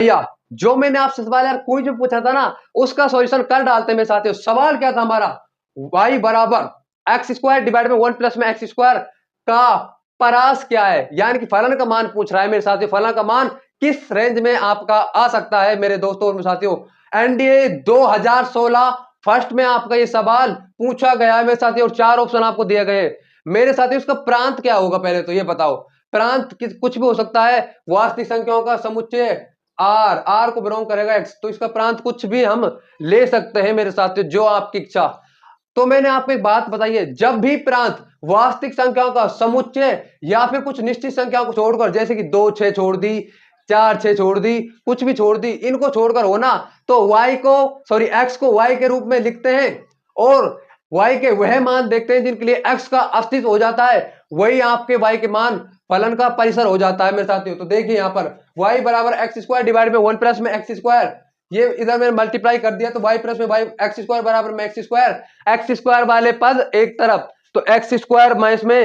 भैया जो मैंने आपसे सवाल यार कोई जो पूछा था ना उसका सॉल्यूशन कर डालते मेरे साथियों। सवाल क्या था हमारा, y बराबर एक्स स्क्वायर डिवाइड में 1 प्लस में एक्स स्क्वायर का परास क्या है, यानी कि फलन का मान पूछ रहा है मेरे साथियों। फलन का मान किस रेंज में आपका आ सकता है मेरे दोस्तों और मेरे साथियों। एनडीए 2016 फर्स्ट में आपका ये सवाल पूछा गया है मेरे साथियों और 4 ऑप्शन आपको दिए गए हैं मेरे साथियों। इसका प्रांत क्या होगा पहले तो ये बताओ। प्रांत कुछ भी हो सकता है, वास्तविक संख्याओं का समुच्चय आर, आर को बिलोंग करेगा एक्स, तो इसका प्रांत कुछ भी हम ले सकते हैं मेरे साथियों, जो आपकी इच्छा। तो मैंने आपको एक बात बताई है, जब भी प्रांत वास्तविक संख्याओं का समुच्चय या फिर कुछ निश्चित संख्याओं को छोड़कर, जैसे कि 2 6 छोड़ दी, 4 6 छोड़ दी, कुछ भी छोड़ दी, इनको छोड़कर होना, तो y को सॉरी x को y के रूप में लिखते हैं और y के वह मान देखते हैं जिनके लिए x का अस्तित्व हो जाता है, वही आपके y के मान फलन का परिसर हो जाता है मेरे साथियों। तो देखिए यहाँ पर y बराबर एक्स स्क्वायर डिवाइड में 1 प्लस में एक्स स्क्वायर, ये इधर मैंने मल्टीप्लाई कर दिया तो y प्लस में y एक्स स्क्वायर बराबर में एक्स स्क्वायर वाले पद एक तरफ, तो एक्स स्क्वायर माइनस में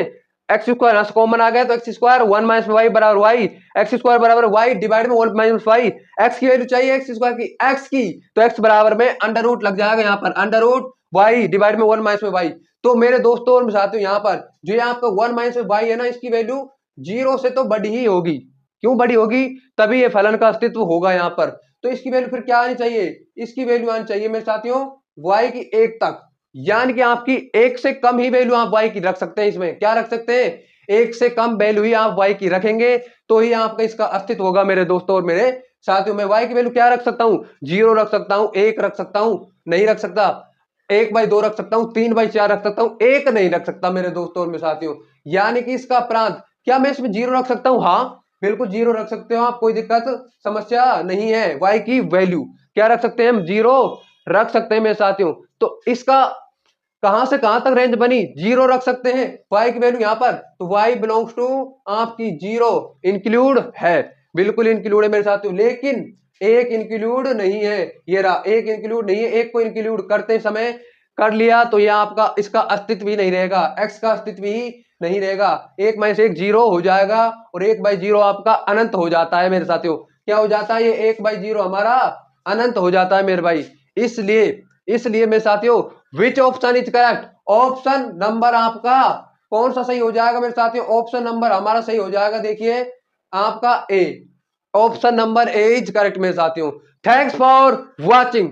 एक्स स्क्वायर कॉमन आ गया तो एक्स स्क्वायर 1 माइनस वाई बराबर वाई, एक्स स्क्वायर बराबर वाई डिवाइड में 1 माइनस वाई, एक्स की वैल्यू चाहिए एक्स स्क्वायर की, एक्स की तो एक्स बराबर में अंडर रूट लग जाएगा यहाँ पर, अंडर रूट वाई डिवाइड में 1 माइनस में वाई। तो मेरे दोस्तों और साथियों यहाँ पर जो ये आपका 1 माइनस में वाई है ना, इसकी वैल्यू 0 से तो बड़ी ही होगी। क्यों बड़ी होगी? तभी ये फलन का अस्तित्व होगा यहाँ पर। तो इसकी वैल्यू फिर क्या आनी चाहिए? इसकी वैल्यू आनी चाहिए मेरे साथियों y की 1 तक, यानी कि आपकी 1 से कम ही वैल्यू आप y की रख सकते हैं। इसमें क्या रख सकते हैं? 1 से कम वैल्यू ही आप y की रखेंगे तो ही आपका इसका अस्तित्व होगा मेरे दोस्तों और मेरे साथियों। मैं y की वैल्यू क्या रख सकता हूं? 0 रख सकता हूं, 1 रख सकता हूं, नहीं रख सकता 1/2 रख सकता हूं, 3/4 रख सकता हूं, 1 नहीं रख सकता मेरे दोस्तों और मेरे साथियों। यानी कि इसका प्रांत क्या मैं इसमें 0 रख सकता हूं? हाँ बिल्कुल 0 रख सकते हो आप, कोई दिक्कत समस्या नहीं है। y की वैल्यू क्या रख सकते हैं हम? 0 रख सकते हैं मेरे साथियों। तो इसका कहां से कहां तक रेंज बनी? 0 रख सकते हैं y की वैल्यू यहां पर, तो y बिलोंग्स टू आपकी 0 इंक्लूड है, बिल्कुल इंक्लूड है मेरे साथियों। लेकिन एक इंक्लूड नहीं है, ये रहा एक इंक्लूड नहीं है। एक को इंक्लूड करते समय कर लिया तो ये आपका इसका अस्तित्व ही नहीं रहेगा, x का अस्तित्व ही नहीं रहेगा। 1 माइनस 1 0 हो जाएगा और 1/0 आपका अनंत हो जाता है मेरे साथियों। क्या हो जाता है? ये 1/0 हमारा अनंत हो जाता है मेरे भाई। इसलिए मेरे साथियों which option is correct? Option number आपका कौन सा सही हो जाएगा मेरे साथियों? ऑप्शन नंबर हमारा सही हो जाएगा, देखिए आपका A, option number A is correct मेरे साथियों। Thanks for watching.